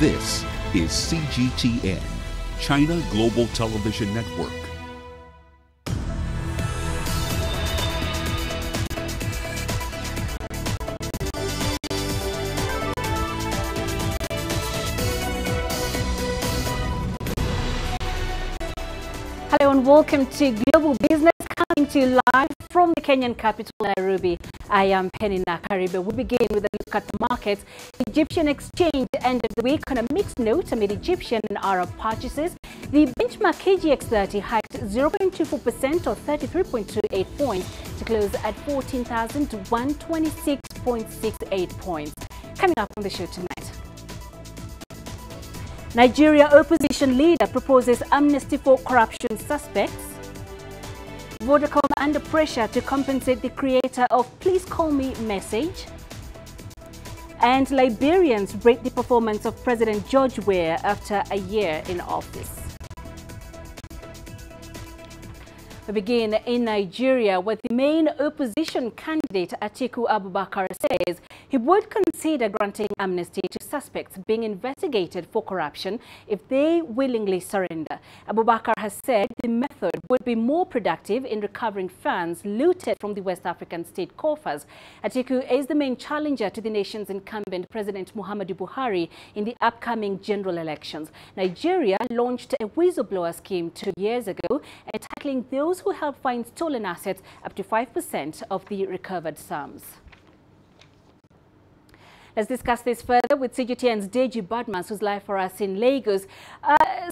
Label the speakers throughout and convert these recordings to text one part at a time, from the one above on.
Speaker 1: This is CGTN, China Global Television Network.
Speaker 2: Hello and welcome to Global Business, coming to you live from the Kenyan capital, Nairobi. I am Peninah Karibe. We begin with a look at the markets. Egyptian exchange ended the week on a mixed note amid Egyptian and Arab purchases. The benchmark KGX30 hiked 0.24% or 33.28 points to close at 14,126.68 points. Coming up on the show tonight. Nigeria opposition leader proposes amnesty for corruption suspects. Vodacom under pressure to compensate the creator of Please Call Me message. And Liberians rate the performance of President George Weah after a year in office. We begin in Nigeria, where the main opposition candidate Atiku Abubakar says he would consider granting amnesty to suspects being investigated for corruption if they willingly surrender. Abubakar has said the method would be more productive in recovering funds looted from the West African state coffers. Atiku is the main challenger to the nation's incumbent President Muhammadu Buhari in the upcoming general elections. Nigeria launched a whistleblower scheme 2 years ago, tackling those who help find stolen assets up to 5% of the recovered sums. Let's discuss this further with CGTN's Deji Badman, who's live for us in Lagos.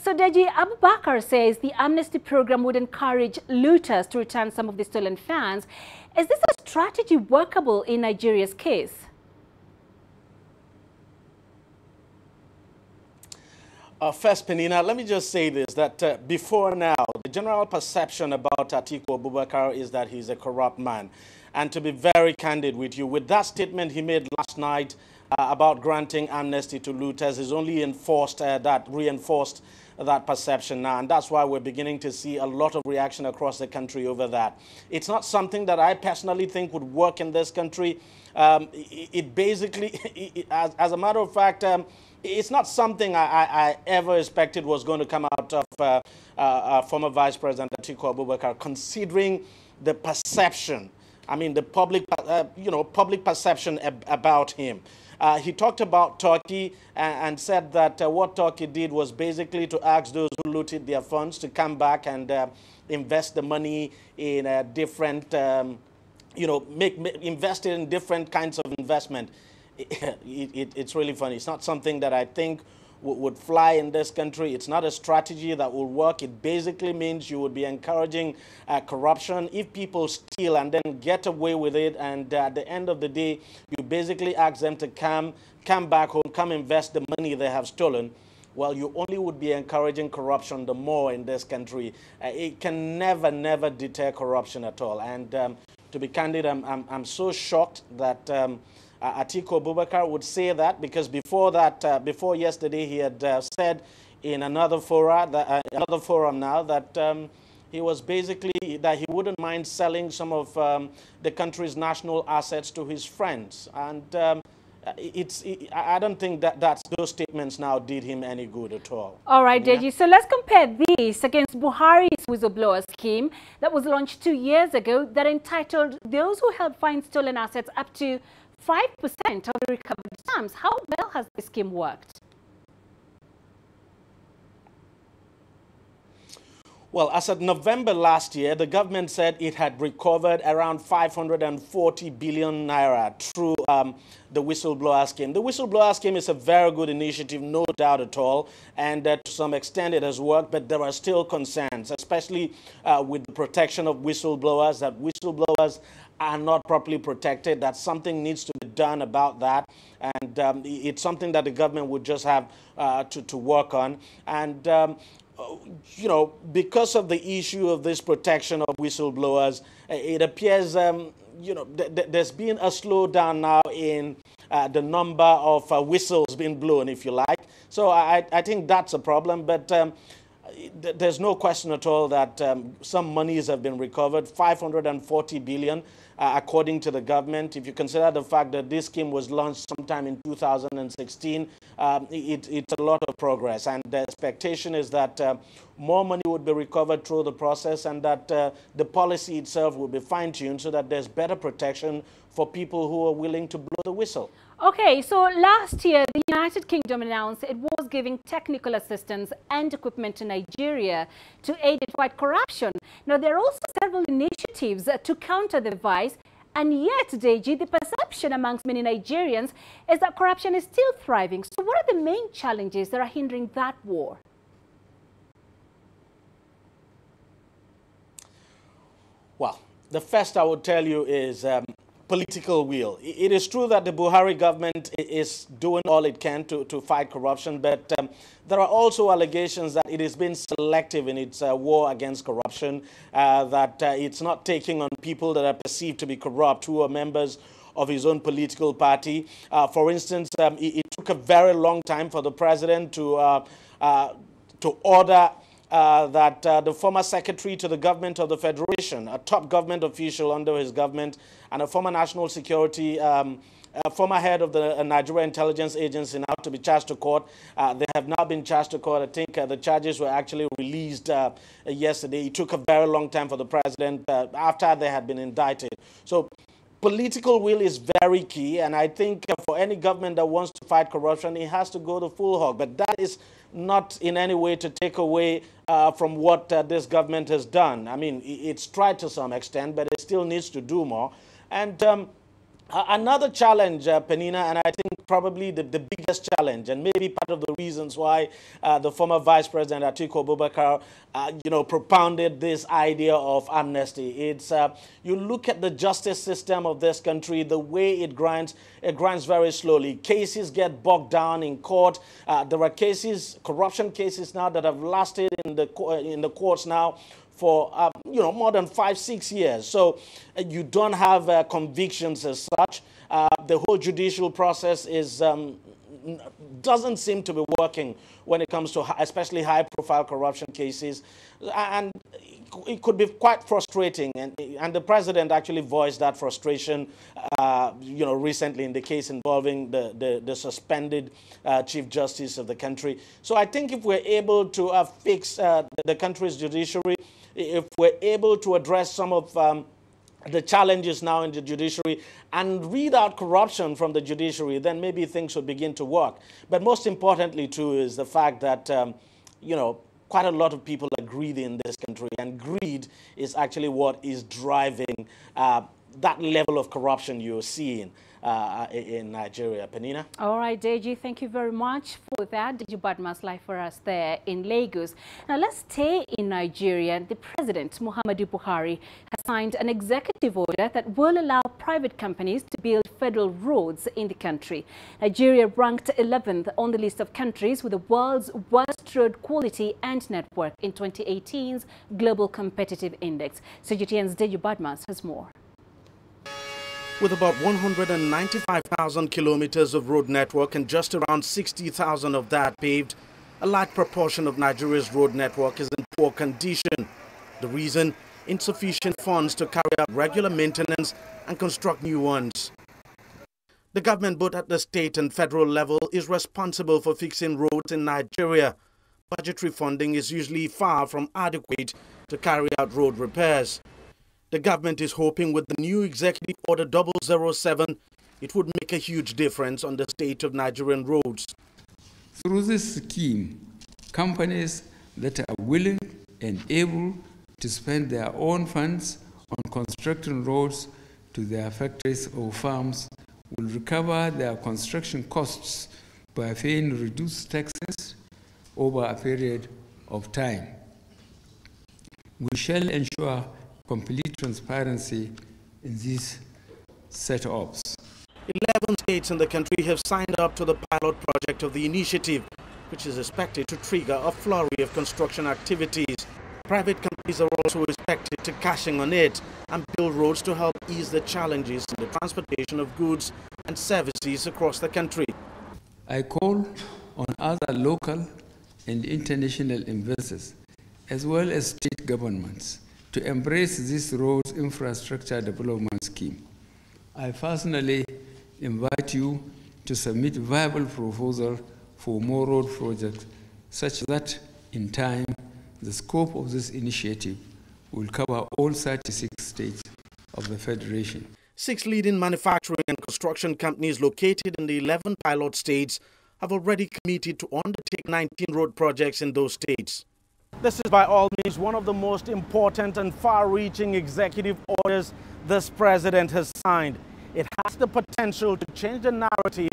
Speaker 2: So Deji, Abubakar says the amnesty program would encourage looters to return some of the stolen funds. Is this a strategy workable in Nigeria's case?
Speaker 3: First, Peninah, let me just say this, that before now, the general perception about Atiku Abubakar is that he's a corrupt man. And to be very candid with you, with that statement he made last night about granting amnesty to looters, is only reinforced that perception now. And that's why we're beginning to see a lot of reaction across the country over that. It's not something that I personally think would work in this country. It basically, as a matter of fact, it's not something I ever expected was going to come out of former Vice President Atiku Abubakar, considering the perception, I mean, the public, public perception about him. He talked about Turkey and said that what Turkey did was basically to ask those who looted their funds to come back and invest the money in different, invest in different kinds of investment. It's really funny. It's not something that I think would fly in this country. It's not a strategy that will work. It basically means you would be encouraging corruption. If people steal and then get away with it, and at the end of the day, you basically ask them to come back home, come invest the money they have stolen, well, you only would be encouraging corruption the more in this country. It can never deter corruption at all. And to be candid, I'm so shocked that Atiku Abubakar would say that, because before yesterday, he had said in another forum now that he was basically that he wouldn't mind selling some of the country's national assets to his friends, and I don't think that those statements now did him any good at all. All right,
Speaker 2: Deji. So let's compare this against Buhari's whistleblower scheme that was launched 2 years ago that entitled those who help find stolen assets up to 5% of the recovered sums. How well has this scheme worked?
Speaker 3: Well, as of November last year, the government said it had recovered around 540 billion naira through the whistleblower scheme. The whistleblower scheme is a very good initiative, no doubt at all, and to some extent it has worked, but there are still concerns, especially with the protection of whistleblowers, that whistleblowers are not properly protected, that something needs to be done about that. And it's something that the government would just have to work on. And, because of the issue of this protection of whistleblowers, it appears, there's been a slowdown now in the number of whistles being blown, if you like. So I think that's a problem. But there's no question at all that some monies have been recovered, 540 billion, according to the government. If you consider the fact that this scheme was launched some sometime in 2016, it's a lot of progress. And the expectation is that more money would be recovered through the process, and that the policy itself will be fine-tuned so that there's better protection for people who are willing to blow the whistle.
Speaker 2: Okay, so last year, the United Kingdom announced it was giving technical assistance and equipment to Nigeria to aid it fight corruption. Now, there are also several initiatives to counter the vice, and yet, Deji, the perception amongst many Nigerians is that corruption is still thriving. So what are the main challenges that are hindering that war?
Speaker 3: Well, the first I would tell you is political will. It is true that the Buhari government is doing all it can to fight corruption, but there are also allegations that it has been selective in its war against corruption, that it's not taking on people that are perceived to be corrupt who are members of his own political party. For instance, it took a very long time for the president to order that the former secretary to the government of the Federation, a top government official under his government, and a former national security, former head of the Nigerian intelligence agency, now to be charged to court. They have now been charged to court. I think the charges were actually released yesterday. It took a very long time for the president after they had been indicted. So political will is very key, and I think for any government that wants to fight corruption, it has to go the full hog. But that is not in any way to take away from what this government has done. I mean, it's tried to some extent, but it still needs to do more. And another challenge, Peninah, and I think probably the biggest challenge, and maybe part of the reasons why the former Vice President Atiku Abubakar, propounded this idea of amnesty. It's you look at the justice system of this country, the way it grinds very slowly. Cases get bogged down in court. There are cases, corruption cases now that have lasted in the courts now for more than 5-6 years. So you don't have convictions as such. The whole judicial process is doesn't seem to be working when it comes to especially high-profile corruption cases, and it could be quite frustrating. And the president actually voiced that frustration, recently in the case involving the suspended Chief Justice of the country. So I think if we're able to fix the country's judiciary, if we're able to address some of the challenges now in the judiciary and weed out corruption from the judiciary, then maybe things will begin to work. But most importantly, too, is the fact that, quite a lot of people are greedy in this country, and greed is actually what is driving that level of corruption you're seeing in Nigeria. Peninah? All
Speaker 2: right, Deji, thank you very much for that. Deji Badmas live for us there in Lagos. Now let's stay in Nigeria. The President, Muhammadu Buhari, has signed an executive order that will allow private companies to build federal roads in the country. Nigeria ranked 11th on the list of countries with the world's worst road quality and network in 2018's Global Competitive Index. CGTN's Deji Badmas has more.
Speaker 3: With about 195,000 kilometers of road network and just around 60,000 of that paved, a large proportion of Nigeria's road network is in poor condition. The reason? Insufficient funds to carry out regular maintenance and construct new ones. The government, both at the state and federal level, is responsible for fixing roads in Nigeria. Budgetary funding is usually far from adequate to carry out road repairs. The government is hoping with the new Executive Order 007, it would make a huge difference on the state of Nigerian roads.
Speaker 4: Through this scheme, companies that are willing and able to spend their own funds on constructing roads to their factories or farms will recover their construction costs by paying reduced taxes over a period of time. We shall ensure complete transparency in these setups.
Speaker 3: 11 states in the country have signed up to the pilot project of the initiative, which is expected to trigger a flurry of construction activities. Private companies are also expected to cash in on it and build roads to help ease the challenges in the transportation of goods and services across the country.
Speaker 4: I call on other local and international investors, as well as state governments, to embrace this road infrastructure development scheme. I personally invite you to submit viable proposal for more road projects such that in time the scope of this initiative will cover all 36 states of the Federation.
Speaker 3: 6 leading manufacturing and construction companies located in the 11 pilot states have already committed to undertake 19 road projects in those states. This is by all means one of the most important and far-reaching executive orders this president has signed. It has the potential to change the narrative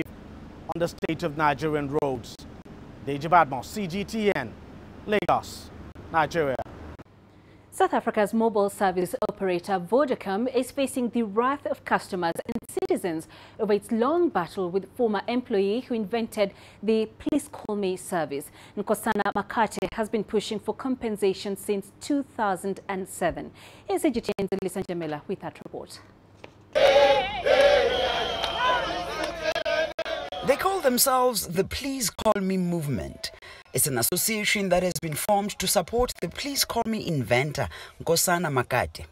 Speaker 3: on the state of Nigerian roads. Deji Badmo, CGTN, Lagos, Nigeria.
Speaker 2: South Africa's mobile service operator Vodacom is facing the wrath of customers and citizens over its long battle with former employee who invented the Please Call Me service. Nkosana Makate has been pushing for compensation since 2007. Here's CGTN's Lisa Jamila with that report.
Speaker 5: They call themselves the Please Call Me movement. It's an association that has been formed to support the Please Call Me inventor, Nkosana Makate.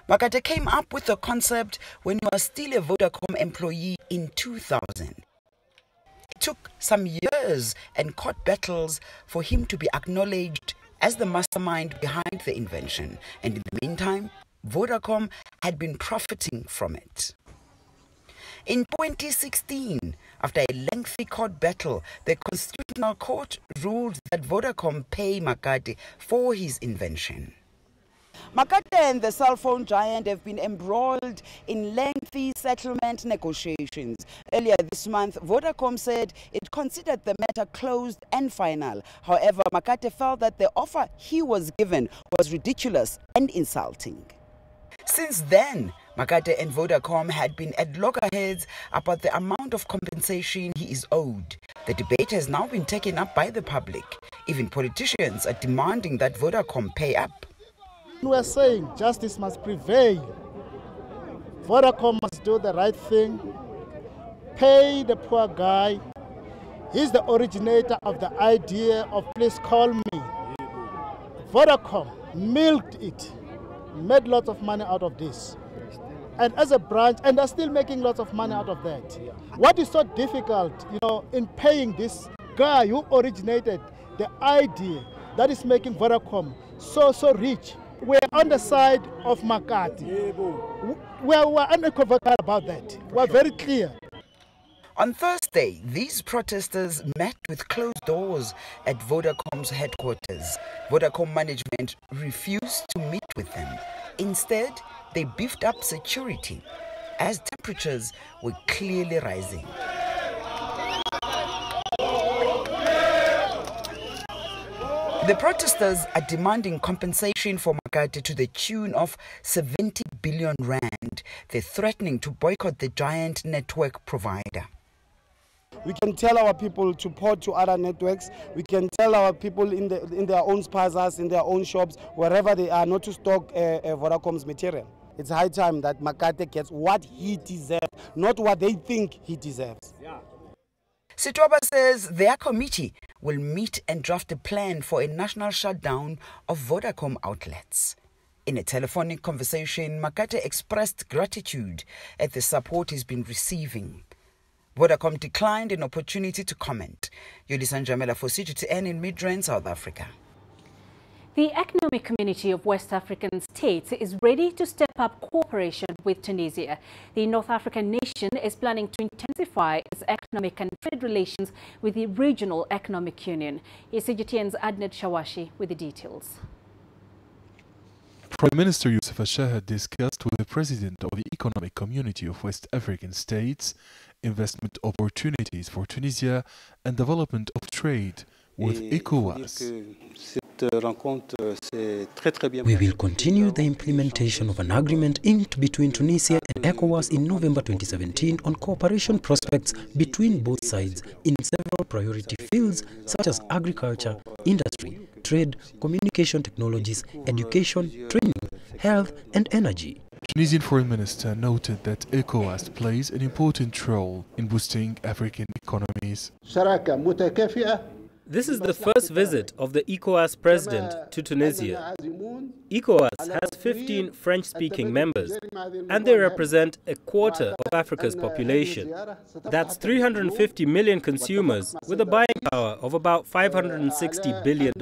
Speaker 5: Makate came up with the concept when he was still a Vodacom employee in 2000. It took some years and court battles for him to be acknowledged as the mastermind behind the invention, and in the meantime, Vodacom had been profiting from it. In 2016, after a lengthy court battle, the Constitutional Court ruled that Vodacom pay Makate for his invention. Makate and the cell phone giant have been embroiled in lengthy settlement negotiations. Earlier this month, Vodacom said it considered the matter closed and final. However, Makate felt that the offer he was given was ridiculous and insulting. Since then, Makate and Vodacom had been at loggerheads about the amount of compensation he is owed. The debate has now been taken up by the public. Even politicians are demanding that Vodacom pay up.
Speaker 6: We are saying justice must prevail. Vodacom must do the right thing. Pay the poor guy. He's the originator of the idea of Please Call Me. Vodacom milked it, made lots of money out of this. And as a branch, and they're still making lots of money out of that. What is so difficult, in paying this guy who originated the idea that is making Vodacom so rich? We're on the side of Makate. We're unequivocal about that. We're very clear.
Speaker 5: On Thursday, these protesters met with closed doors at Vodacom's headquarters. Vodacom management refused to meet with them. Instead, they beefed up security as temperatures were clearly rising. The protesters are demanding compensation for Makate to the tune of 70 billion rand. They're threatening to boycott the giant network provider.
Speaker 7: We can tell our people to port to other networks. We can tell our people in their own plazas, in their own shops, wherever they are, not to stock Vodacom's material. It's high time that Makate gets what he deserves, not what they think he deserves.
Speaker 5: Sitoba says their committee will meet and draft a plan for a national shutdown of Vodacom outlets. In a telephonic conversation, Makate expressed gratitude at the support he's been receiving. Vodacom declined an opportunity to comment. Yolisa Njamela for CGTN in Midrand, South Africa.
Speaker 2: The Economic Community of West African States is ready to step up cooperation with Tunisia. The North African nation is planning to intensify its economic and trade relations with the Regional Economic Union. Here's CGTN's Adnet Shawashi with the details.
Speaker 8: Prime Minister Youssef Ashahed discussed with the President of the Economic Community of West African States investment opportunities for Tunisia and development of trade with ECOWAS.
Speaker 9: We will continue the implementation of an agreement inked between Tunisia and ECOWAS in November 2017 on cooperation prospects between both sides in several priority fields such as agriculture, industry, trade, communication technologies, education, training, health and energy.
Speaker 8: Tunisian Foreign Minister noted that ECOWAS plays an important role in boosting African economies.
Speaker 10: This is the first visit of the ECOWAS president to Tunisia. ECOWAS has 15 French-speaking members, and they represent a quarter of Africa's population. That's 350 million consumers with a buying power of about $560 billion.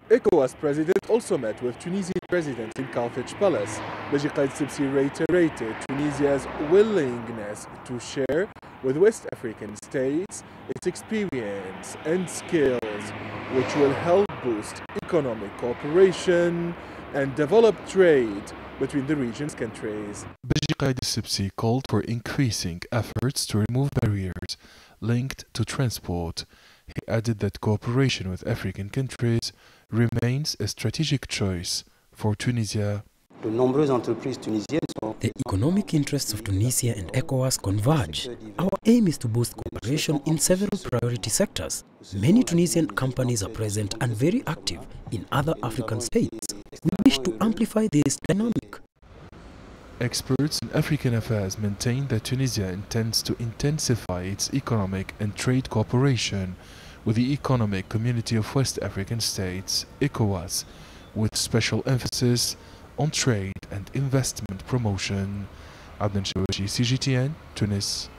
Speaker 11: ECOWAS president also met with Tunisian president in Carthage Palace. Beji Qaid Sibsi reiterated Tunisia's willingness to share with West African states its experience and skills, which will help boost economic cooperation and develop trade between the region's countries.
Speaker 8: Beji Qaid Sibsi called for increasing efforts to remove barriers linked to transport. He added that cooperation with African countries remains a strategic choice for Tunisia.
Speaker 9: The economic interests of Tunisia and ECOWAS converge. Our aim is to boost cooperation in several priority sectors. Many Tunisian companies are present and very active in other African states. We wish to amplify this dynamic.
Speaker 8: Experts in African affairs maintain that Tunisia intends to intensify its economic and trade cooperation with the Economic Community of West African States, ECOWAS, with special emphasis on trade and investment promotion. Adnan Shawaji, CGTN, Tunis.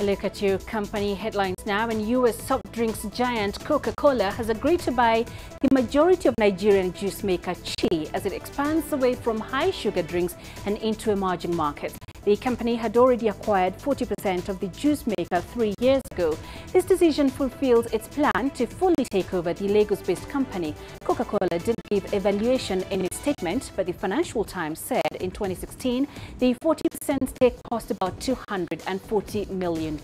Speaker 2: Look at your company headlines now. And U.S. soft drinks giant Coca-Cola has agreed to buy the majority of Nigerian juice maker Chi as it expands away from high sugar drinks and into emerging markets. The company had already acquired 40% of the juice maker 3 years ago. This decision fulfills its plan to fully take over the Lagos-based company. Coca-Cola didn't give a valuation in its statement, but the Financial Times said in 2016 the 40% stake cost about $240 million.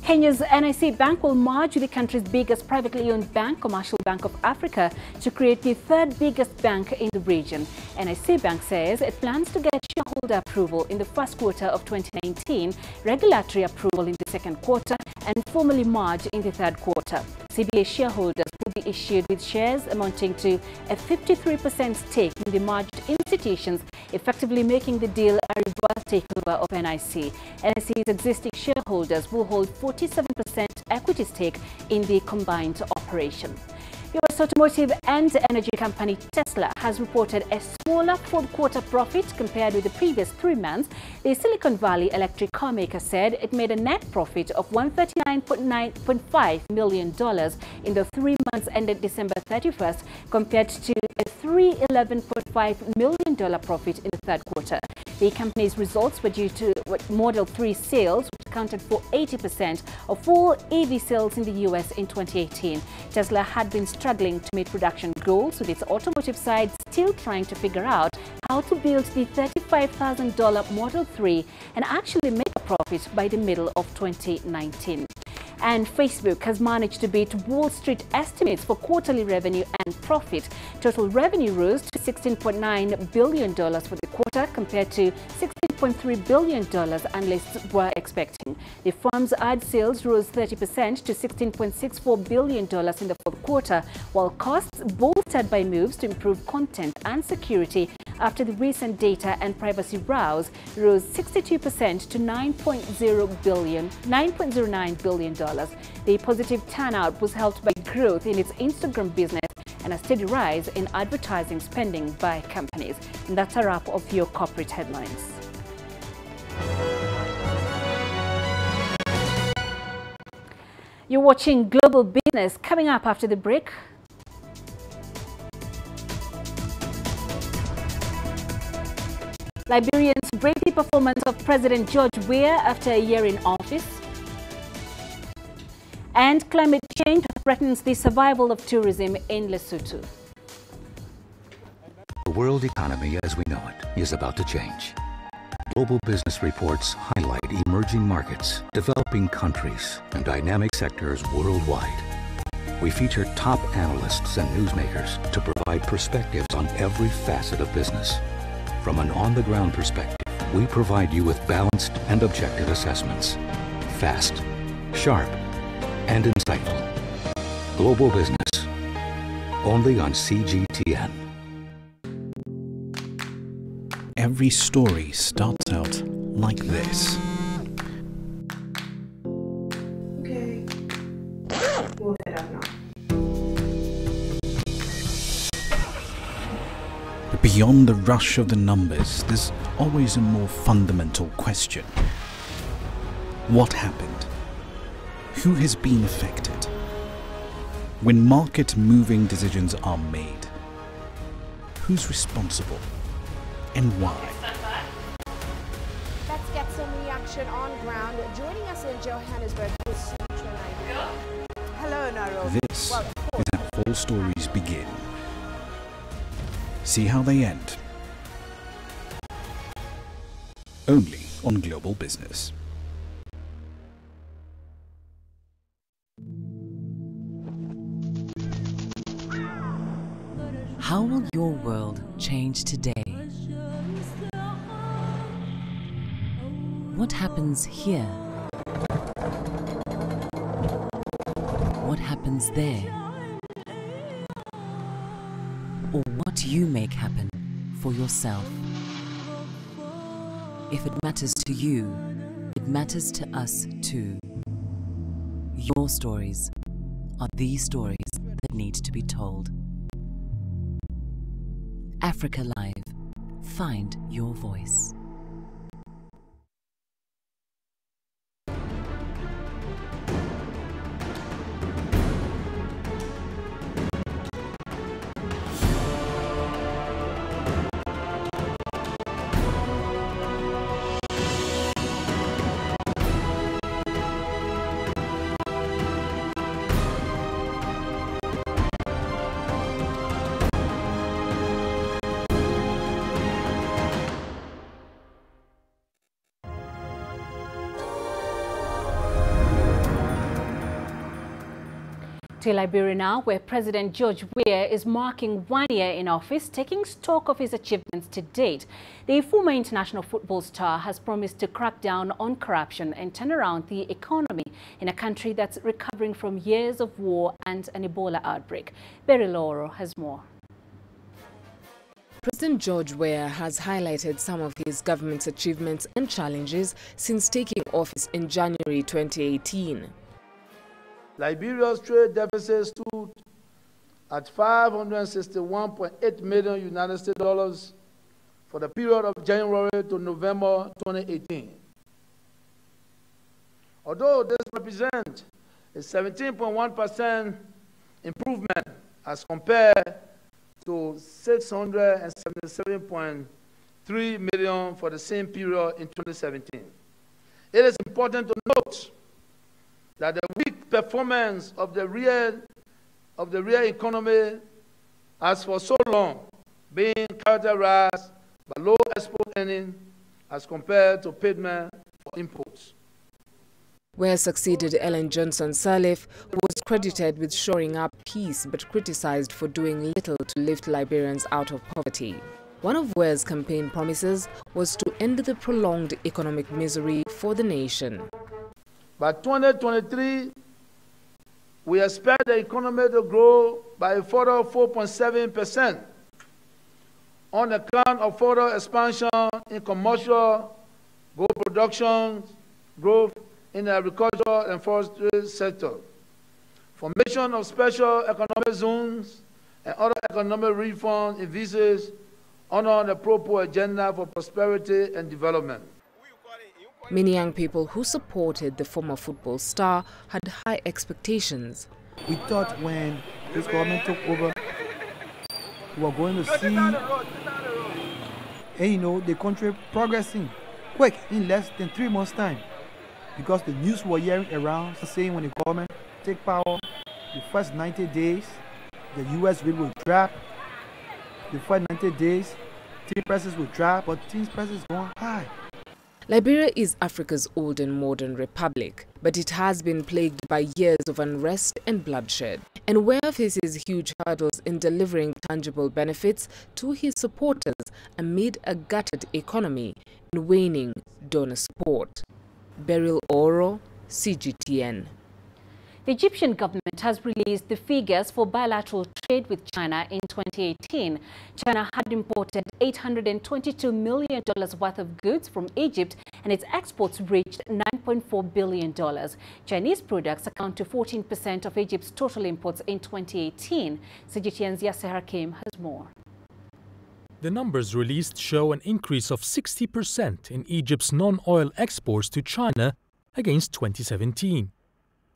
Speaker 2: Kenya's NIC Bank will merge with the country's biggest privately owned bank, Commercial Bank of Africa, to create the third biggest bank in the region. NIC Bank says it plans to get shareholder approval in the first quarter of 2019, regulatory approval in the second quarter, and formally merge in the third quarter. CBA shareholders will be issued with shares amounting to a 53% stake in the merged institutions, effectively making the deal a reverse takeover of NIC. NIC's existing shareholders will hold 47% equity stake in the combined operation. U.S. automotive and energy company Tesla has reported a smaller fourth quarter profit compared with the previous 3 months. The Silicon Valley electric car maker said it made a net profit of $139.5 million in the 3 months ended December 31st, compared to a $311.5 million profit in the third quarter. The company's results were due to Model 3 sales, which accounted for 80% of all EV sales in the U.S. in 2018. Tesla had been struggling to meet production goals, with its automotive side still trying to figure out how to build the $35,000 Model 3 and actually make a profit by the middle of 2019. And Facebook has managed to beat Wall Street estimates for quarterly revenue and profit. Total revenue rose to $16.9 billion for the quarter compared to $16.3 billion analysts were expecting. The firm's ad sales rose 30% to $16.64 billion in the fourth quarter, while costs, bolstered by moves to improve content and security after the recent data and privacy rows, rose 62% to $9.09 billion. The positive turnout was helped by growth in its Instagram business and a steady rise in advertising spending by companies. And that's a wrap of your corporate headlines. You're watching Global Business. Coming up after the break, Liberians praise the performance of President George Weah after a year in office. And climate change threatens the survival of tourism in Lesotho.
Speaker 12: The world economy as we know it is about to change. Global business reports highlight emerging markets, developing countries, and dynamic sectors worldwide. We feature top analysts and newsmakers to provide perspectives on every facet of business. From an on-the-ground perspective, we provide you with balanced and objective assessments. Fast, sharp, and insightful. Global Business, only on CGTN.
Speaker 13: Every story starts out like this.
Speaker 14: Okay. We'll set up now.
Speaker 13: But beyond the rush of the numbers, there's always a more fundamental question. What happened? Who has been affected? When market-moving decisions are made, who's responsible and why?
Speaker 14: Let's get some reaction on ground. Joining us in Johannesburg is Tunisia. Hello, Naro.
Speaker 13: This is how all stories begin. See how they end. Only on Global Business.
Speaker 15: How will your world change today? What happens here? What happens there? Or what you make happen for yourself? If it matters to you, it matters to us too. Your stories are the stories that need to be told. Africa Live. Find your voice.
Speaker 2: To Liberia now, where President George Weah is marking 1 year in office, taking stock of his achievements to date. The former international football star has promised to crack down on corruption and turn around the economy in a country that's recovering from years of war and an Ebola outbreak. Berry Lauro has more.
Speaker 16: President George Weah has highlighted some of his government's achievements and challenges since taking office in January 2018.
Speaker 17: Liberia's trade deficit stood at $561.8 million United States dollars for the period of January to November 2018. Although this represents a 17.1% improvement as compared to $677.3 million for the same period in 2017. It is important to note that the weak performance of the real economy has for so long been characterized by low export earnings as compared to payment for imports.
Speaker 16: Where succeeded Ellen Johnson Sirleaf, who was credited with shoring up peace but criticized for doing little to lift Liberians out of poverty. One of Weah's campaign promises was to end the prolonged economic misery for the nation.
Speaker 17: By 2023, we expect the economy to grow by a further 4.7% on account of further expansion in commercial, gold production, growth in the agricultural and forestry sector, formation of special economic zones, and other economic reforms envisaged under the Pro-Po agenda for prosperity and development.
Speaker 16: Many young people who supported the former football star had high expectations.
Speaker 18: We thought when this government took over, we were going to see the country progressing quick in less than 3 months' time. Because the news we were hearing around saying when the government take power, the first 90 days, the U.S. rate will drop. The first 90 days, tea prices will drop, but tea prices going high.
Speaker 16: Liberia is Africa's old and modern republic, but it has been plagued by years of unrest and bloodshed. And Weah faces huge hurdles in delivering tangible benefits to his supporters amid a gutted economy and waning donor support. Beryl Oro, CGTN.
Speaker 2: The Egyptian government has released the figures for bilateral trade with China in 2018. China had imported $822 million worth of goods from Egypt, and its exports reached $9.4 billion. Chinese products account to 14% of Egypt's total imports in 2018. CGTN's Yasser Hakim has more.
Speaker 19: The numbers released show an increase of 60% in Egypt's non-oil exports to China against 2017.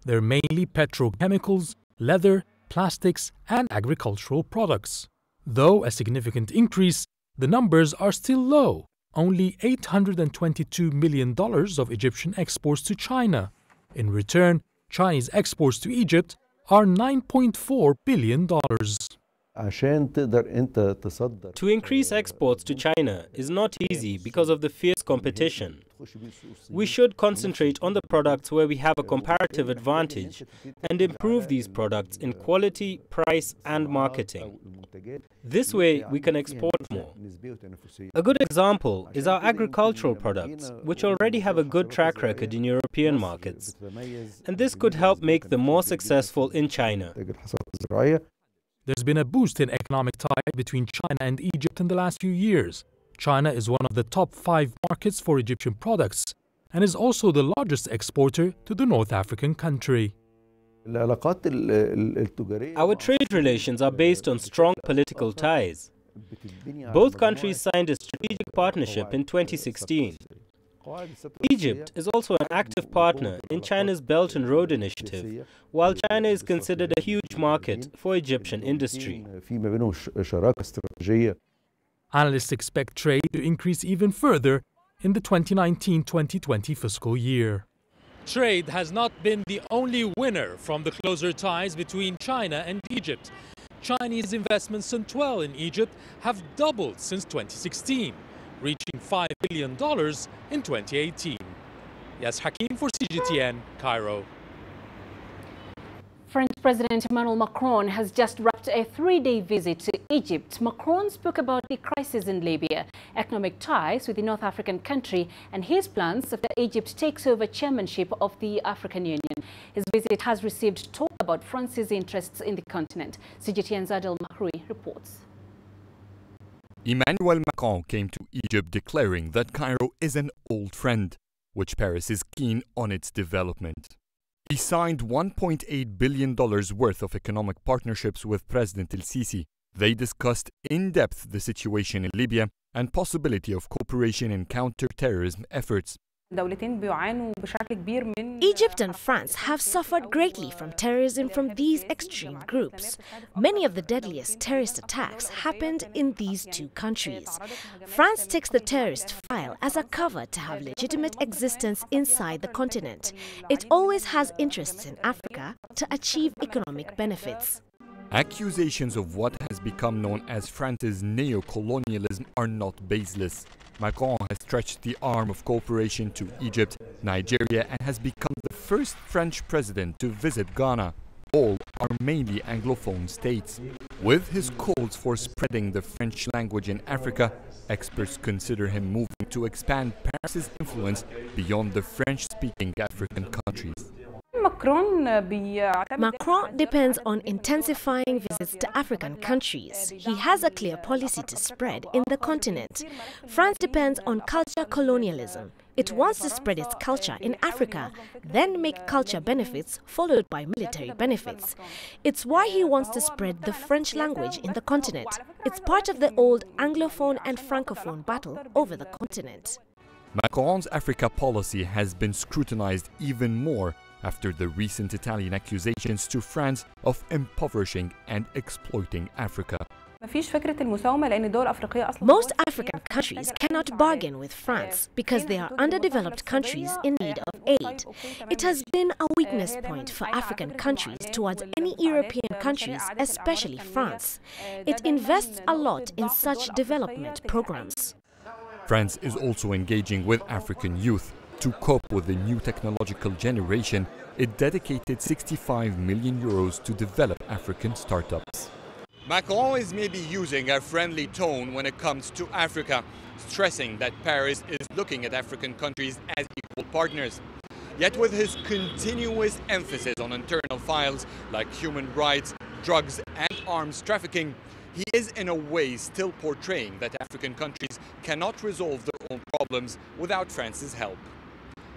Speaker 19: They're mainly petrochemicals, leather, plastics, and agricultural products. Though a significant increase, the numbers are still low, only $822 million of Egyptian exports to China. In return, Chinese exports to Egypt are $9.4 billion.
Speaker 10: To increase exports to China is not easy because of the fierce competition. We should concentrate on the products where we have a comparative advantage and improve these products in quality, price, and marketing. This way, we can export more. A good example is our agricultural products, which already have a good track record in European markets. And this could help make them more successful in China.
Speaker 19: There's been a boost in economic ties between China and Egypt in the last few years. China is one of the top 5 markets for Egyptian products and is also the largest exporter to the North African country.
Speaker 10: Our trade relations are based on strong political ties. Both countries signed a strategic partnership in 2016. Egypt is also an active partner in China's Belt and Road Initiative, while China is considered a huge market for Egyptian industry.
Speaker 19: Analysts expect trade to increase even further in the 2019-2020 fiscal year. Trade has not been the only winner from the closer ties between China and Egypt. Chinese investments in oil in Egypt have doubled since 2016. Reaching $5 billion in 2018. Yes, Hakim for CGTN, Cairo.
Speaker 2: French President Emmanuel Macron has just wrapped a 3-day visit to Egypt. Macron spoke about the crisis in Libya, economic ties with the North African country, and his plans after Egypt takes over chairmanship of the African Union. His visit has received talk about France's interests in the continent. CGTN's Adel Mahroui reports.
Speaker 20: Emmanuel Macron came to Egypt declaring that Cairo is an old friend, which Paris is keen on its development. He signed $1.8 billion worth of economic partnerships with President El-Sisi. They discussed in depth the situation in Libya and possibility of cooperation in counter-terrorism efforts.
Speaker 21: Egypt and France have suffered greatly from terrorism from these extreme groups. Many of the deadliest terrorist attacks happened in these two countries. France takes the terrorist file as a cover to have legitimate existence inside the continent. It always has interests in Africa to achieve economic benefits.
Speaker 20: Accusations of what has become known as France's neo-colonialism are not baseless. Macron has stretched the arm of cooperation to Egypt, Nigeria, and has become the first French president to visit Ghana. All are mainly Anglophone states. With his calls for spreading the French language in Africa, experts consider him moving to expand Paris's influence beyond the French-speaking African countries.
Speaker 21: Macron depends on intensifying visits to African countries. He has a clear policy to spread in the continent. France depends on culture colonialism. It wants to spread its culture in Africa, then make culture benefits followed by military benefits. It's why he wants to spread the French language in the continent. It's part of the old Anglophone and Francophone battle over the continent.
Speaker 20: Macron's Africa policy has been scrutinized even more after the recent Italian accusations to France of impoverishing and exploiting Africa.
Speaker 21: Most African countries cannot bargain with France because they are underdeveloped countries in need of aid. It has been a weakness point for African countries towards any European countries, especially France. It invests a lot in such development programs.
Speaker 20: France is also engaging with African youth. To cope with the new technological generation, it dedicated €65 million to develop African startups. Macron is maybe using a friendly tone when it comes to Africa, stressing that Paris is looking at African countries as equal partners. Yet with his continuous emphasis on internal files like human rights, drugs and arms trafficking, he is in a way still portraying that African countries cannot resolve their own problems without France's help.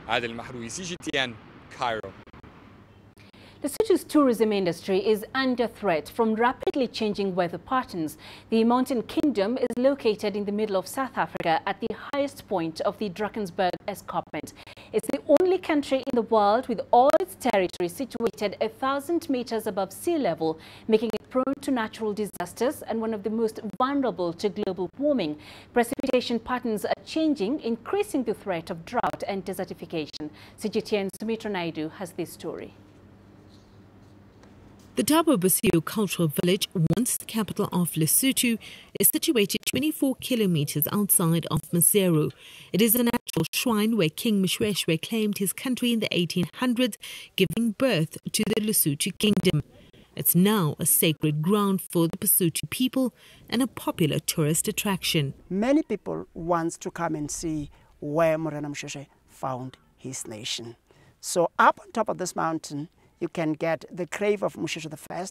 Speaker 20: Adel Mahroui, CGTN, Cairo.
Speaker 2: Lesotho's tourism industry is under threat from rapidly changing weather patterns. The mountain kingdom is located in the middle of South Africa at the highest point of the Drakensberg escarpment. It's the only country in the world with all its territory situated 1,000 meters above sea level, making it prone to natural disasters and one of the most vulnerable to global warming. Precipitation patterns are changing, increasing the threat of drought and desertification. CGTN's Sumitra Naidu has this story.
Speaker 1: The Dabo-Basio Cultural Village, once the capital of Lesotho, is situated 24 kilometers outside of Maseru. It is an actual shrine where King Moshoeshoe claimed his country in the 1800s, giving birth to the Lesotho Kingdom. It's now a sacred ground for the Basotho people and a popular tourist attraction.
Speaker 22: Many people want to come and see where Morena Moshoeshoe found his nation. So up on top of this mountain, you can get the grave of Moshoeshoe I,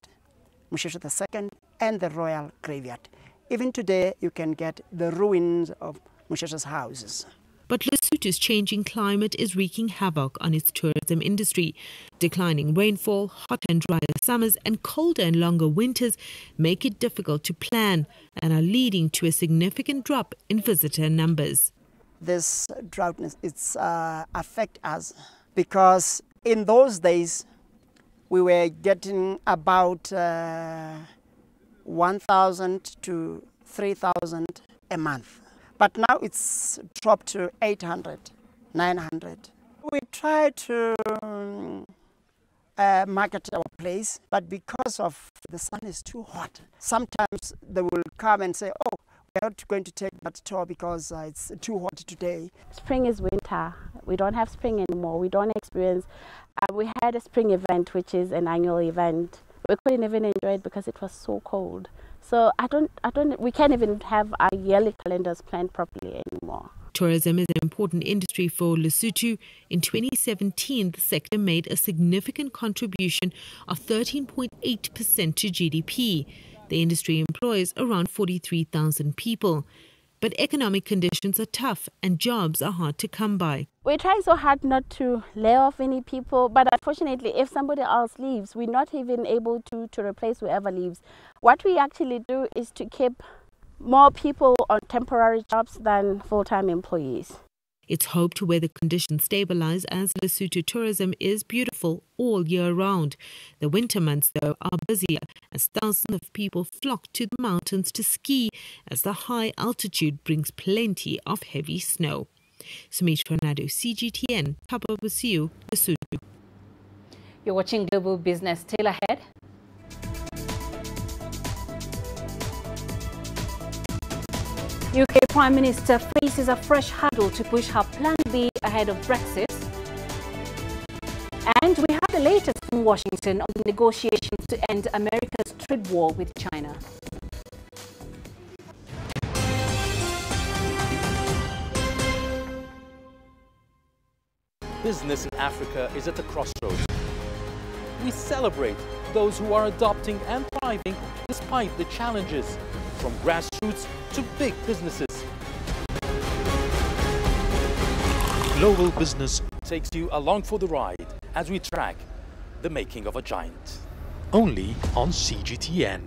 Speaker 22: Moshoeshoe II, and the royal graveyard. Even today, you can get the ruins of Moshoeshoe's houses.
Speaker 1: But Lesotho's changing climate is wreaking havoc on its tourism industry. Declining rainfall, hot and drier summers, and colder and longer winters make it difficult to plan and are leading to a significant drop in visitor numbers.
Speaker 22: This drought affects us because in those days, we were getting about 1,000 to 3,000 a month. But now it's dropped to 800, 900. We try to market our place, but because of the sun is too hot, sometimes they will come and say, oh, we're not going to take that tour because it's too hot today.
Speaker 23: Spring is winter. We don't have spring anymore. We don't experience. We had a spring event, which is an annual event. We couldn't even enjoy it because it was so cold. So we can't even have our yearly calendars planned properly anymore.
Speaker 1: Tourism is an important industry for Lesotho. In 2017, the sector made a significant contribution of 13.8% to GDP. The industry employs around 43,000 people. But economic conditions are tough and jobs are hard to come by.
Speaker 23: We try so hard not to lay off any people, but unfortunately, if somebody else leaves, we're not even able to replace whoever leaves. What we actually do is to keep more people on temporary jobs than full-time employees.
Speaker 1: It's hoped weather conditions stabilize as Lesotho tourism is beautiful all year round. The winter months, though, are busier as thousands of people flock to the mountains to ski as the high altitude brings plenty of heavy snow. Sumitra Naidu, CGTN, Dabo-Basio, Lesotho.
Speaker 2: You're watching Global Business. Still ahead. UK Prime Minister faces a fresh hurdle to push her Plan B ahead of Brexit. And we have the latest from Washington on the negotiations to end America's trade war with China.
Speaker 24: Business in Africa is at a crossroads. We celebrate those who are adopting and thriving despite the challenges, from grassroots to big businesses. Global Business takes you along for the ride as we track the making of a giant. Only on CGTN.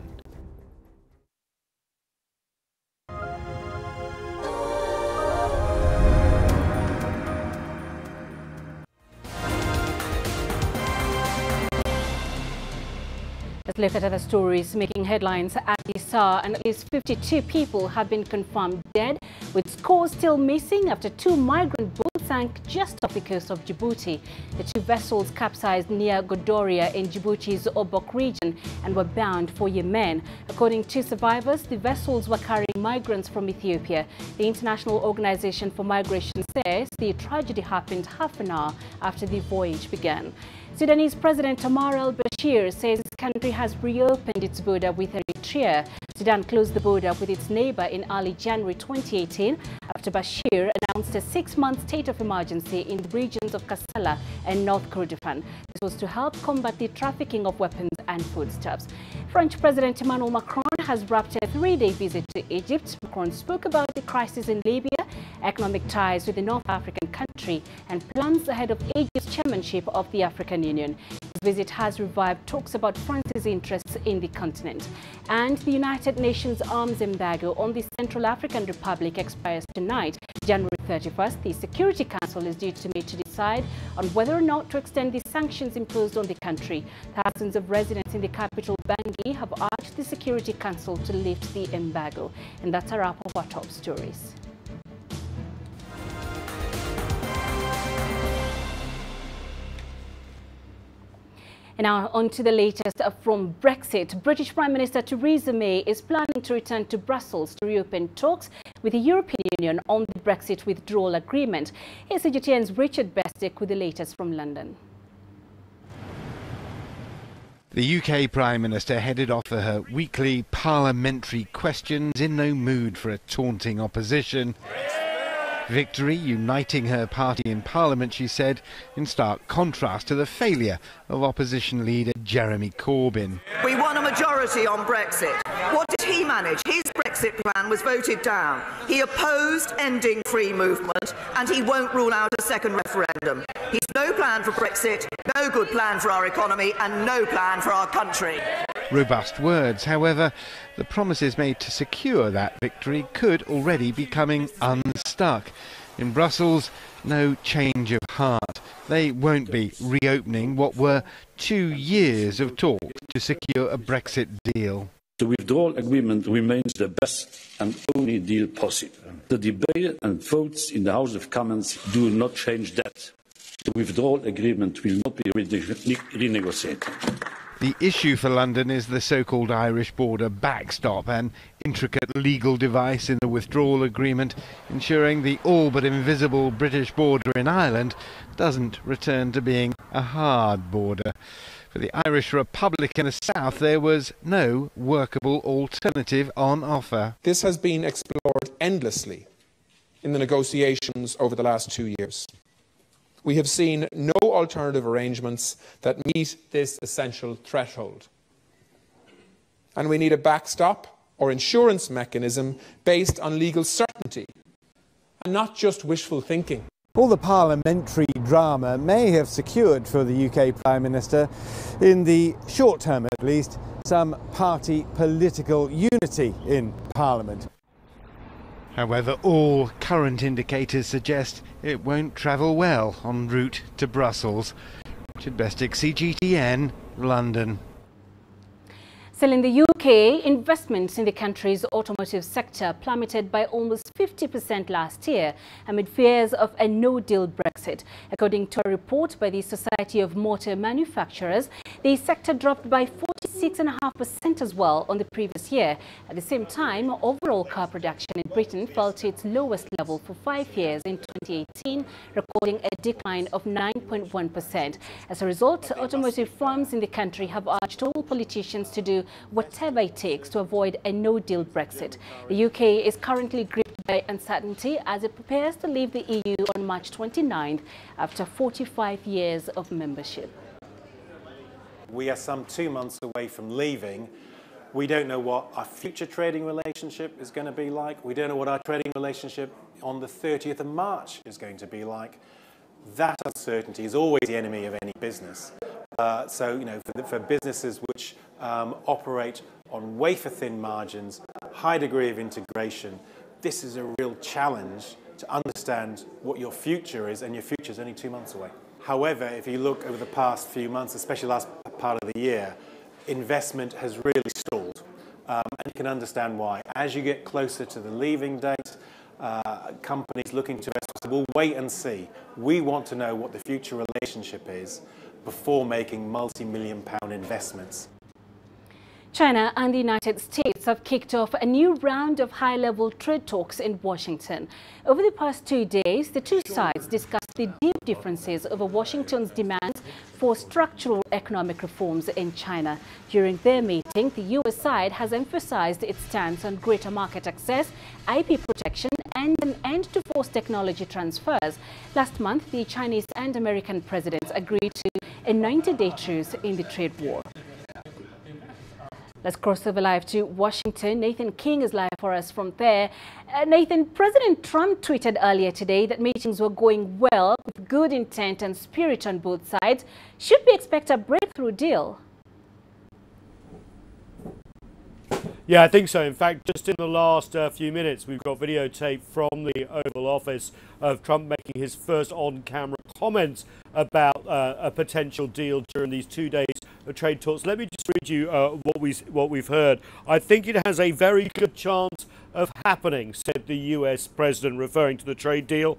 Speaker 2: Let's look at other stories making headlines at this hour, and at least 52 people have been confirmed dead, with scores still missing after two migrant boats sank just off the coast of Djibouti. The two vessels capsized near Godoria in Djibouti's Obok region and were bound for Yemen. According to survivors, the vessels were carrying migrants from Ethiopia. The International Organization for Migration says the tragedy happened half an hour after the voyage began. Sudanese President Omar al-Bashir says his country has reopened its border with Eritrea. Sudan closed the border with its neighbor in early January 2018 after Bashir announced a 6-month state of emergency in the regions of Kassala and North Kordofan. This was to help combat the trafficking of weapons and foodstuffs. French President Emmanuel Macron has wrapped a 3-day visit to Egypt. Macron spoke about the crisis in Libya, economic ties with the North African country, and plans ahead of Egypt's chairmanship of the African Union. His visit has revived talks about France's interests in the continent. And the United Nations arms embargo on the Central African Republic expires tonight, January 31st. The Security Council is due to meet to decide on whether or not to extend the sanctions imposed on the country. Thousands of residents in the capital, Bangui, have urged the Security Council to lift the embargo. And that's a wrap of our top stories. And now on to the latest from Brexit. British Prime Minister Theresa May is planning to return to Brussels to reopen talks with the European Union on the Brexit withdrawal agreement. Here's CGTN's Richard Bestick with the latest from London.
Speaker 3: The UK Prime Minister headed off for her weekly parliamentary questions in no mood for a taunting opposition. Victory uniting her party in Parliament, she said, in stark contrast to the failure of opposition leader Jeremy Corbyn.
Speaker 4: We won a majority on Brexit. What did he manage? His Brexit plan was voted down. He opposed ending free movement, and he won't rule out a second referendum. He's no plan for Brexit, no good plan for our economy, and no plan for our country.
Speaker 3: Robust words, however, the promises made to secure that victory could already be coming unstuck. In Brussels, no change of heart. They won't be reopening what were 2 years of talk to secure a Brexit deal.
Speaker 6: The withdrawal agreement remains the best and only deal possible. The debate and votes in the House of Commons do not change that. The withdrawal agreement will not be renegotiated.
Speaker 3: The issue for London is the so-called Irish border backstop, an intricate legal device in the withdrawal agreement ensuring the all but invisible British border in Ireland doesn't return to being a hard border. For the Irish Republic in the south, there was no workable alternative on offer.
Speaker 7: This has been explored endlessly in the negotiations over the last 2 years. We have seen no alternative arrangements that meet this essential threshold. And we need a backstop or insurance mechanism based on legal certainty and not just wishful thinking.
Speaker 25: All the parliamentary drama may have secured for the UK Prime Minister, in the short term at least, some party political unity in Parliament.
Speaker 3: However, all current indicators suggest it won't travel well en route to Brussels. Richard Bestick, CGTN, London.
Speaker 2: Still in the UK, investments in the country's automotive sector plummeted by almost 50% last year amid fears of a no-deal Brexit. According to a report by the Society of Motor Manufacturers, the sector dropped by 46.5% as well on the previous year. At the same time, overall car production in Britain fell to its lowest level for 5 years in 2018, recording a decline of 9.1%. As a result, automotive firms in the country have urged all politicians to do whatever it takes to avoid a no-deal Brexit. The UK is currently gripped by uncertainty as it prepares to leave the EU on March 29th after 45 years of membership.
Speaker 26: We are some 2 months away from leaving. We don't know what our future trading relationship is going to be like. We don't know what our trading relationship on the 30th of March is going to be like. That uncertainty is always the enemy of any business. So, you know, for businesses which operate on wafer-thin margins, high degree of integration, this is a real challenge to understand what your future is, and your future is only 2 months away. However, if you look over the past few months, especially last part of the year, investment has really stalled. And you can understand why. As you get closer to the leaving date, companies looking to invest will wait and see. We want to know what the future relationship is before making multi-million-pound investments.
Speaker 2: China and the United States have kicked off a new round of high-level trade talks in Washington. Over the past 2 days, the two sides discussed the deep differences over Washington's demands for structural economic reforms in China. During their meeting, the U.S. side has emphasized its stance on greater market access, IP protection, and an end to forced technology transfers. Last month, the Chinese and American presidents agreed to a 90-day truce in the trade war. Let's cross over live to Washington. Nathan King is live for us from there. Nathan, President Trump tweeted earlier today that meetings were going well with good intent and spirit on both sides. Should we expect a breakthrough deal?
Speaker 5: Yeah, I think so. In fact, just in the last few minutes, we've got videotape from the Oval Office of Trump making his first on-camera comments about a potential deal during these 2 days of trade talks. Let me just read you what we've heard. I think it has a very good chance of happening, said the US president, referring to the trade deal.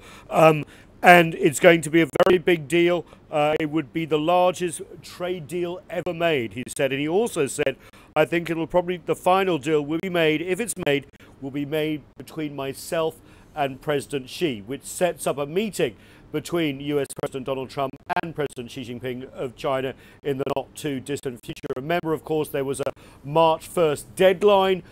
Speaker 5: And it's going to be a very big deal. It would be the largest trade deal ever made, he said. And he also said, I think the final deal will be made, if it's made, will be made between myself and President Xi, which sets up a meeting between US President Donald Trump and President Xi Jinping of China in the not too distant future. Remember, of course, there was a March 1st deadline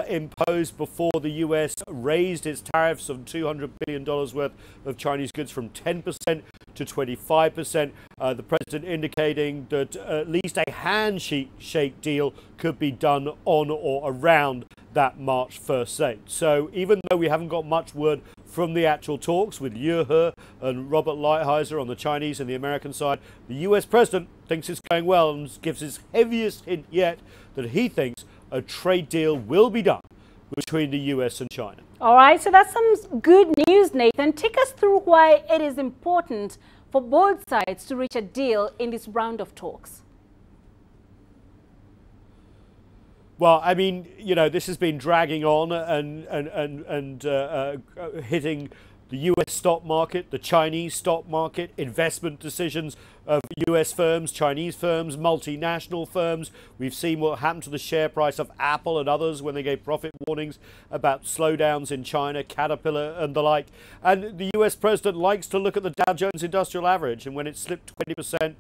Speaker 5: imposed before the US raised its tariffs of $200 billion worth of Chinese goods from 10% to 25%. The president indicating that at least a handshake deal could be done on or around that March 1st date. So even though we haven't got much word from the actual talks with Liu He and Robert Lighthizer on the Chinese and the American side, the US president thinks it's going well and gives his heaviest hint yet that he thinks a trade deal will be done between the US and China.
Speaker 2: All right, so that's some good news, Nathan. Take us through why it is important for both sides to reach a deal in this round of talks.
Speaker 5: Well, I mean, you know, this has been dragging on and hitting the US stock market, the Chinese stock market, investment decisions of US firms, Chinese firms, multinational firms. We've seen what happened to the share price of Apple and others when they gave profit warnings about slowdowns in China, Caterpillar and the like. And the US president likes to look at the Dow Jones Industrial Average, and when it slipped 20%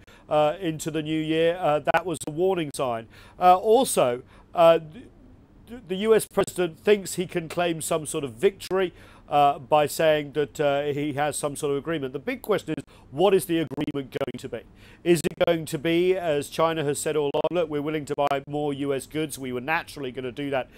Speaker 5: into the new year, that was a warning sign. Also, the US president thinks he can claim some sort of victory by saying that he has some sort of agreement. The big question is, what is the agreement going to be? Is it going to be, as China has said all along, look, we're willing to buy more US goods. We were naturally going to do that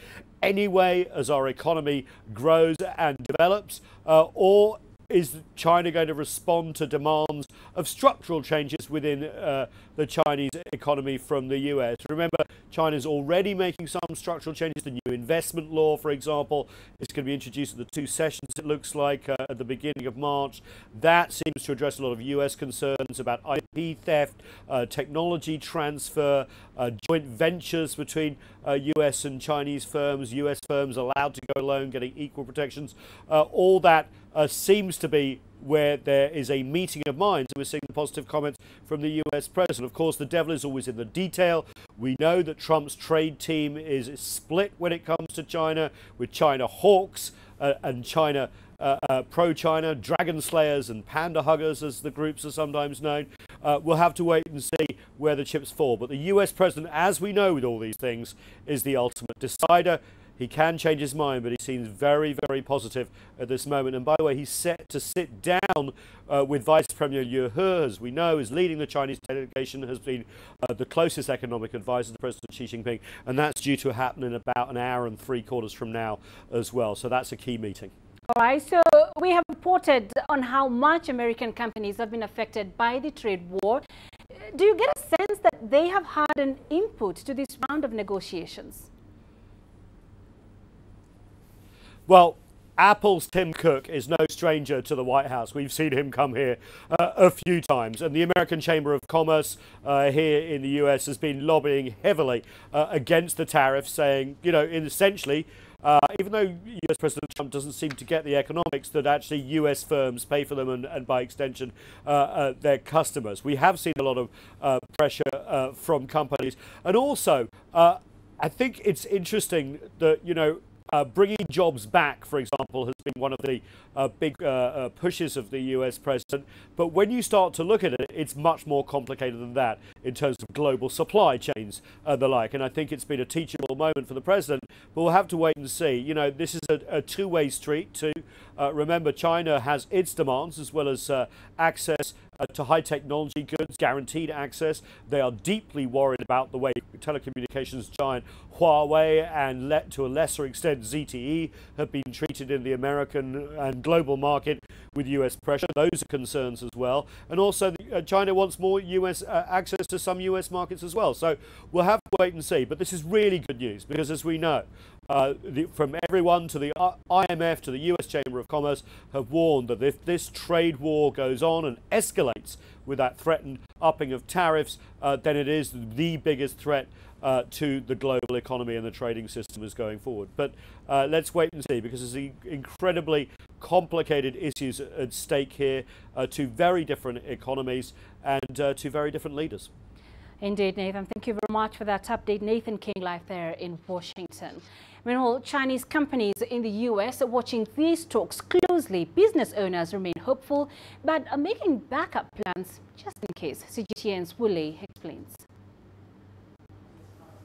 Speaker 5: anyway as our economy grows and develops, or is China going to respond to demands of structural changes within the Chinese economy from the US? Remember, China's already making some structural changes. The new investment law, for example, is going to be introduced at the two sessions, it looks like, at the beginning of March. That seems to address a lot of US concerns about IP theft, technology transfer, joint ventures between US and Chinese firms, US firms allowed to go alone, getting equal protections. All that seems to be where there is a meeting of minds. We're seeing the positive comments from the US president. Of course, the devil is always in the detail. We know that Trump's trade team is split when it comes to China, with China hawks and China pro-China, dragon slayers and panda huggers, as the groups are sometimes known. We'll have to wait and see where the chips fall. But the US president, as we know with all these things, is the ultimate decider. He can change his mind, but he seems very, very positive at this moment. And by the way, he's set to sit down with Vice Premier Liu He, as we know, is leading the Chinese delegation, has been the closest economic advisor to President Xi Jinping, and that's due to happen in about an hour and 3/4 from now as well. So that's a key meeting.
Speaker 2: All right, so we have reported on how much American companies have been affected by the trade war. Do you get a sense that they have had an input to this round of negotiations?
Speaker 5: Well, Apple's Tim Cook is no stranger to the White House. We've seen him come here a few times. And the American Chamber of Commerce here in the US has been lobbying heavily against the tariffs, saying, you know, essentially, even though US President Trump doesn't seem to get the economics, that actually US firms pay for them and by extension their customers. We have seen a lot of pressure from companies. And also, I think it's interesting that, you know, bringing jobs back, for example, has been one of the big pushes of the US president. But when you start to look at it, it's much more complicated than that. in terms of global supply chains and the like. And I think it's been a teachable moment for the president, but we'll have to wait and see. You know, this is a two-way street too. Remember, China has its demands as well as access to high technology goods, guaranteed access. They are deeply worried about the way telecommunications giant Huawei and to a lesser extent ZTE have been treated in the American and global market with US pressure. Those are concerns as well. And also China wants more US access to some US markets as well. So we'll have to wait and see. But this is really good news because, as we know, from everyone to the IMF to the US Chamber of Commerce have warned that if this trade war goes on and escalates with that threatened upping of tariffs, then it is the biggest threat to the global economy and the trading system is going forward. But let's wait and see, because there's incredibly complicated issues at stake here, two very different economies and two very different leaders.
Speaker 2: Indeed, Nathan. Thank you very much for that update. Nathan King live there in Washington. Meanwhile, Chinese companies in the U.S. are watching these talks closely. Business owners remain hopeful, but are making backup plans just in case. CGTN's Willie explains.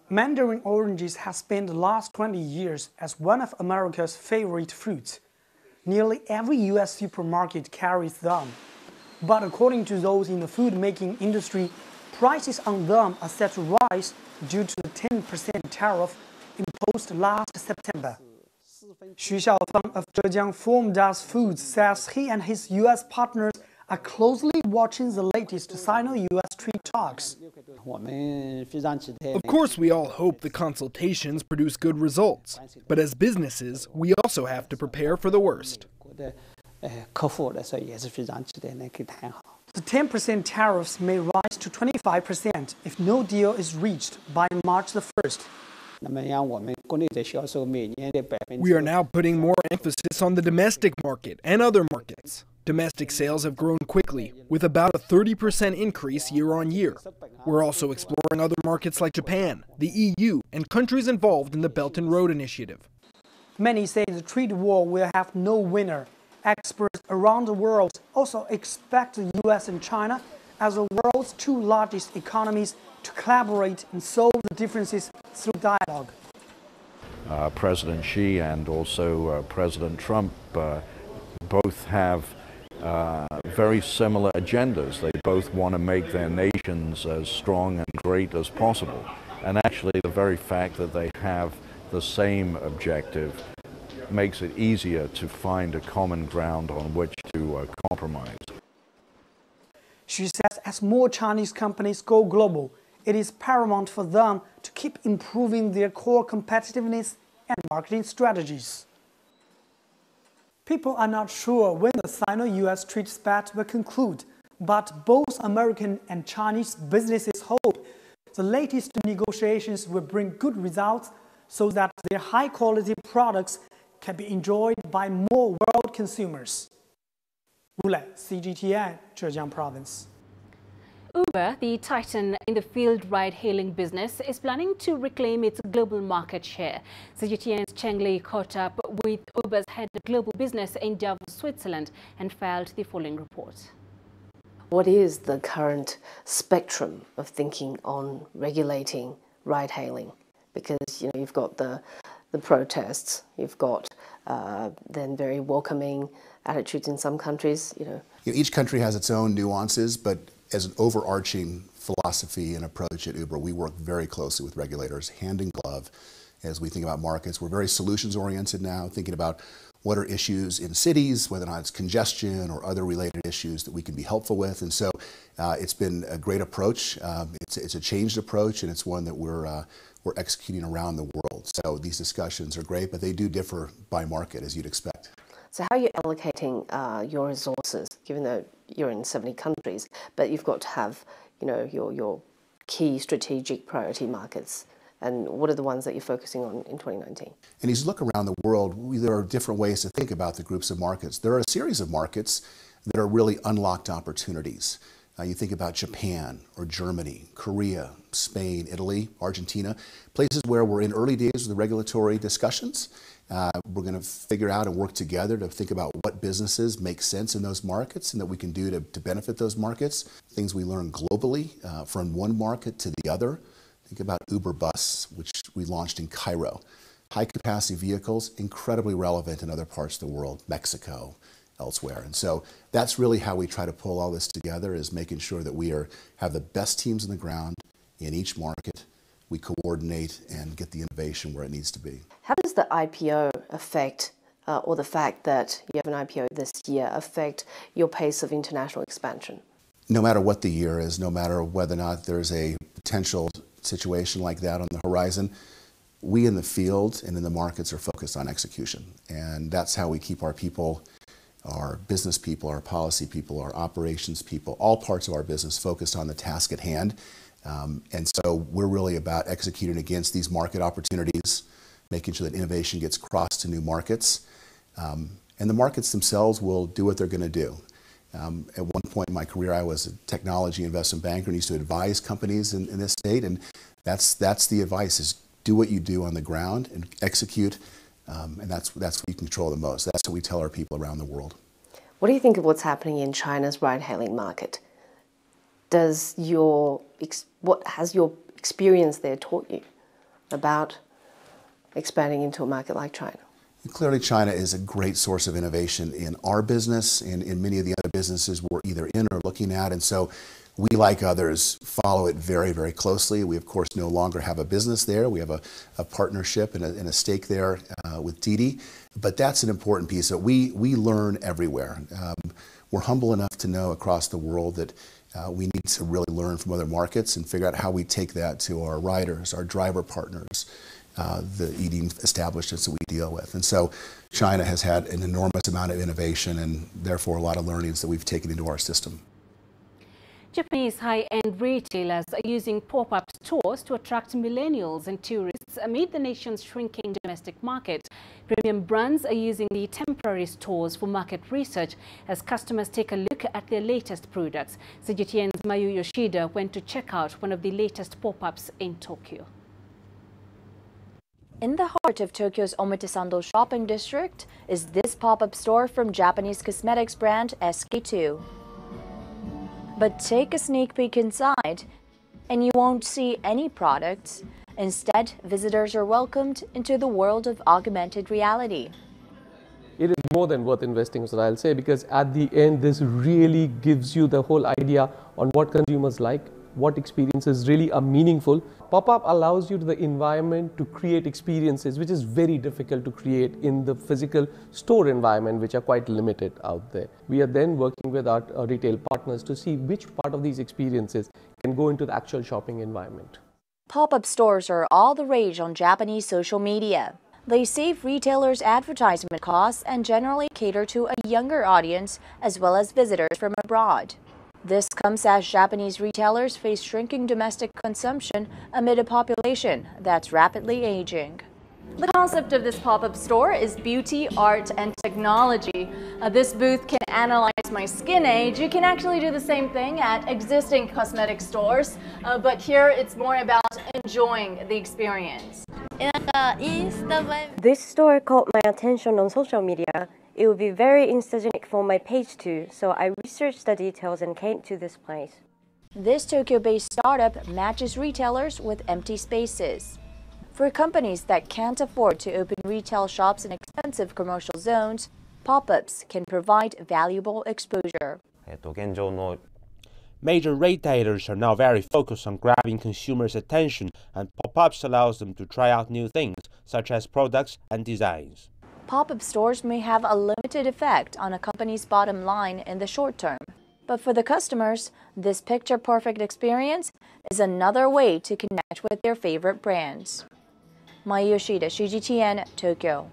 Speaker 8: Mandarin oranges have spent the last 20 years as one of America's favorite fruits. Nearly every U.S. supermarket carries them. But according to those in the food-making industry, prices on them are set to rise due to the 10% tariff imposed last September. Xu Xiaofeng of Zhejiang Formdas Foods says he and his U.S. partners are closely watching the latest Sino-U.S. trade talks.
Speaker 9: Of course, we all hope the consultations produce good results, but as businesses, we also have to prepare for the worst.
Speaker 8: The 10% tariffs may rise to 25% if no deal is reached by March the 1st.
Speaker 9: We are now putting more emphasis on the domestic market and other markets. Domestic sales have grown quickly, with about a 30% increase year on year. We're also exploring other markets like Japan, the EU, and countries involved in the Belt and Road Initiative.
Speaker 8: Many say the trade war will have no winner. Experts around the world also expect the U.S. and China, as the world's two largest economies, to collaborate and solve the differences through dialogue.
Speaker 11: President Xi and also President Trump both have very similar agendas. They both want to make their nations as strong and great as possible. And actually, the very fact that they have the same objective makes it easier to find a common ground on which to compromise.
Speaker 8: She says as more Chinese companies go global, it is paramount for them to keep improving their core competitiveness and marketing strategies. People are not sure when the Sino-U.S. trade spat will conclude, but both American and Chinese businesses hope the latest negotiations will bring good results so that their high-quality products can be enjoyed by more world consumers. Wu CGTN, Zhejiang Province.
Speaker 2: Uber, the titan in the field ride-hailing business, is planning to reclaim its global market share. CGTN's Cheng Li caught up with Uber's head of global business in Davos, Switzerland, and filed the following report.
Speaker 12: What is the current spectrum of thinking on regulating ride-hailing? Because you've got the protests, you've got then very welcoming attitudes in some countries.
Speaker 13: Each country has its own nuances, but as an overarching philosophy and approach at Uber, we work very closely with regulators, hand in glove, as we think about markets. We're very solutions-oriented now, thinking about what are issues in cities, whether or not it's congestion or other related issues that we can be helpful with. And so it's been a great approach. It's a changed approach, and it's one that we're executing around the world. So these discussions are great, but they do differ by market, as you'd expect.
Speaker 12: So how are you allocating your resources, given that you're in 70 countries, but you've got to have, your key strategic priority markets? And what are the ones that you're focusing on in 2019?
Speaker 13: And as you look around the world, there are different ways to think about the groups of markets. There are a series of markets that are really unlocked opportunities. You think about Japan or Germany, Korea, Spain, Italy, Argentina, places where we're in early days of the regulatory discussions. We're going to figure out and work together to think about what what businesses make sense in those markets and that we can do to benefit those markets, things we learn globally from one market to the other. Think about Uber Bus, which we launched in Cairo. High-capacity vehicles, incredibly relevant in other parts of the world, Mexico, elsewhere. And so that's really how we try to pull all this together, is making sure that we have the best teams on the ground in each market. We coordinate and get the innovation where it needs to be.
Speaker 12: How does the IPO affect, or the fact that you have an IPO this year, affect your pace of international expansion?
Speaker 13: No matter what the year is, no matter whether or not there's a potential situation like that on the horizon, we in the field and in the markets are focused on execution. And that's how we keep our people, our business people, our policy people, our operations people, all parts of our business focused on the task at hand. And so we're really about executing against these market opportunities, making sure that innovation gets crossed to new markets. And the markets themselves will do what they're going to do. At one point in my career, I was a technology investment banker and used to advise companies in this state. And that's the advice, is do what you do on the ground and execute. And that's what you control the most. That's what we tell our people around the world.
Speaker 12: What do you think of what's happening in China's ride-hailing market? What has your experience there taught you about expanding into a market like China?
Speaker 13: Clearly, China is a great source of innovation in our business and in many of the other businesses we're either in or looking at. And so we, like others, follow it very, very closely. We, of course, no longer have a business there. We have a partnership and a stake there with Didi. But that's an important piece. So we learn everywhere. We're humble enough to know across the world that we need to really learn from other markets and figure out how we take that to our riders, our driver partners, the eating establishments that we deal with. And so China has had an enormous amount of innovation and therefore a lot of learnings that we've taken into our system.
Speaker 2: Japanese high-end retailers are using pop-up stores to attract millennials and tourists amid the nation's shrinking domestic market. Premium brands are using the temporary stores for market research as customers take a look at their latest products. CGTN's Mayu Yoshida went to check out one of the latest pop-ups in Tokyo.
Speaker 10: In the heart of Tokyo's Omotesando shopping district is this pop-up store from Japanese cosmetics brand SK-II. But take a sneak peek inside and you won't see any products. Instead, visitors are welcomed into the world of augmented reality.
Speaker 14: It is more than worth investing, so I'll say, because at the end this really gives you the whole idea on what consumers like, what experiences really are meaningful. Pop-up allows you to the environment to create experiences which is very difficult to create in the physical store environment, which are quite limited out there. We are then working with our retail partners to see which part of these experiences can go into the actual shopping environment.
Speaker 10: Pop-up stores are all the rage on Japanese social media. They save retailers advertisement costs and generally cater to a younger audience as well as visitors from abroad. This comes as Japanese retailers face shrinking domestic consumption amid a population that's rapidly aging.
Speaker 15: The concept of this pop-up store is beauty, art, and technology. This booth can analyze my skin age. You can actually do the same thing at existing cosmetic stores, but here it's more about enjoying the experience.
Speaker 16: This store caught my attention on social media. It would be very Instagenic for my page too, so I researched the details and came to this place.
Speaker 10: This Tokyo-based startup matches retailers with empty spaces. For companies that can't afford to open retail shops in expensive commercial zones, pop-ups can provide valuable exposure.
Speaker 17: Major retailers are now very focused on grabbing consumers' attention, and pop-ups allows them to try out new things, such as products and designs.
Speaker 10: Pop-up stores may have a limited effect on a company's bottom line in the short term. But for the customers, this picture-perfect experience is another way to connect with their favorite brands. Mayu Yoshida, CGTN, Tokyo.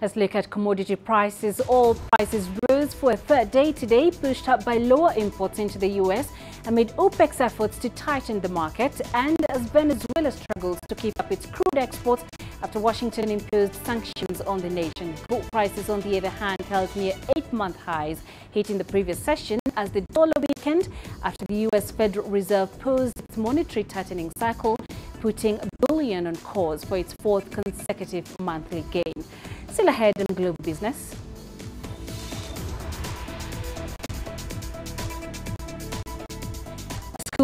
Speaker 2: Let's look at commodity prices. Oil prices rose for a third day today, pushed up by lower imports into the U.S. amid OPEC's efforts to tighten the market and as Venezuela struggles to keep up its crude exports after Washington imposed sanctions on the nation. Gold prices, on the other hand, held near 8-month highs, hitting the previous session as the dollar weakened after the U.S. Federal Reserve paused its monetary tightening cycle, putting bullion on course for its fourth consecutive monthly gain. Still ahead in global business.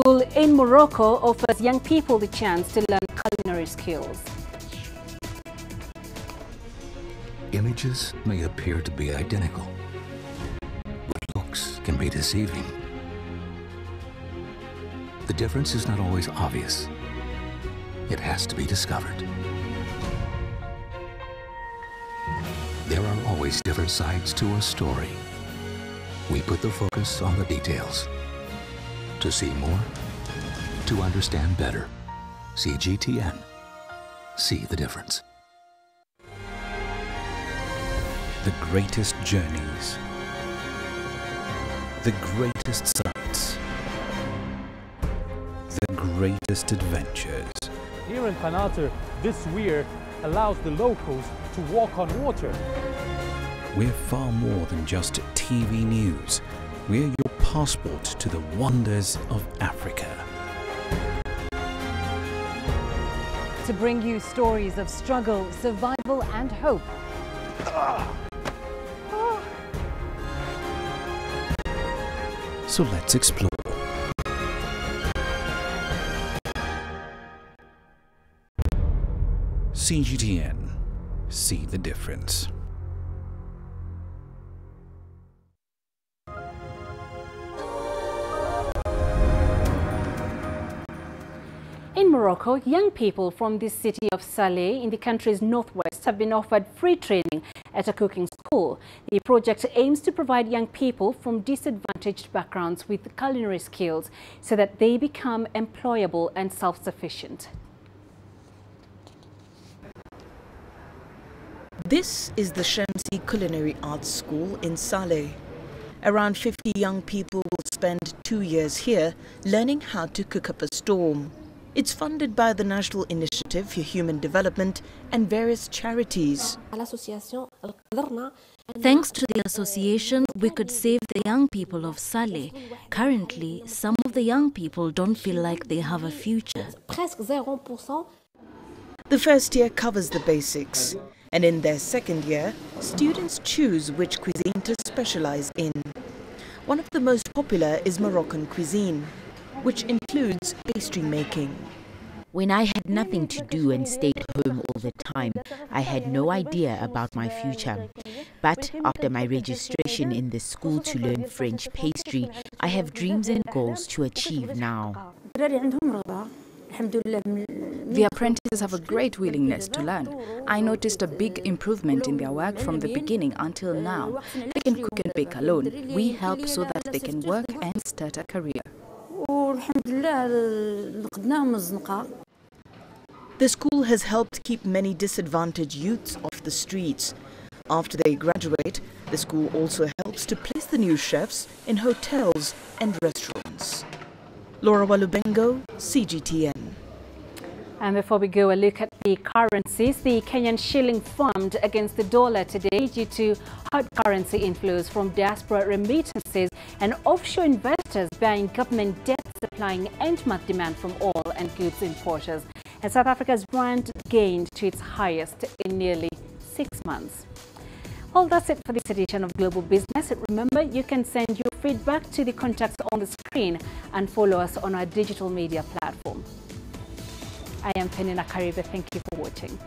Speaker 2: school in Morocco offers young people the chance to learn culinary skills.
Speaker 18: Images may appear to be identical, but looks can be deceiving. The difference is not always obvious. It has to be discovered. There are always different sides to a story. We put the focus on the details. To see more, to understand better. CGTN. See the difference.
Speaker 19: The greatest journeys, the greatest sights, the greatest adventures.
Speaker 24: Here in Peninah, this weir allows the locals to walk on water.
Speaker 19: We're far more than just TV news. We're your passport to the wonders of Africa.
Speaker 20: To bring you stories of struggle, survival and hope.
Speaker 19: So let's explore. CGTN. See the difference.
Speaker 2: In Morocco, young people from the city of Salé in the country's northwest have been offered free training at a cooking school. The project aims to provide young people from disadvantaged backgrounds with culinary skills so that they become employable and self-sufficient.
Speaker 21: This is the Shamsi Culinary Arts School in Salé. Around 50 young people will spend 2 years here learning how to cook up a storm. It's funded by the National Initiative for Human Development and various charities.
Speaker 22: Thanks to the association, we could save the young people of Salé. Currently, some of the young people don't feel like they have a future.
Speaker 21: The first year covers the basics, and in their second year, students choose which cuisine to specialize in. One of the most popular is Moroccan cuisine, which includes pastry making.
Speaker 23: When I had nothing to do and stayed home all the time, I had no idea about my future. But after my registration in the school to learn French pastry, I have dreams and goals to achieve now.
Speaker 27: The apprentices have a great willingness to learn. I noticed a big improvement in their work from the beginning until now. They can cook and bake alone. We help so that they can work and start a career.
Speaker 21: The school has helped keep many disadvantaged youths off the streets. After they graduate, the school also helps to place the new chefs in hotels and restaurants. Laura Walubengo, CGTN.
Speaker 2: And before we go, a look at the currencies. The Kenyan shilling firmed against the dollar today due to hard currency inflows from diaspora remittances and offshore investors buying government debt, supplying end-month demand from oil and goods importers. And South Africa's rand gained to its highest in nearly 6 months. Well, that's it for this edition of Global Business. Remember, you can send your feedback to the contacts on the screen and follow us on our digital media platform. I am Peninah Karibe. Thank you for watching.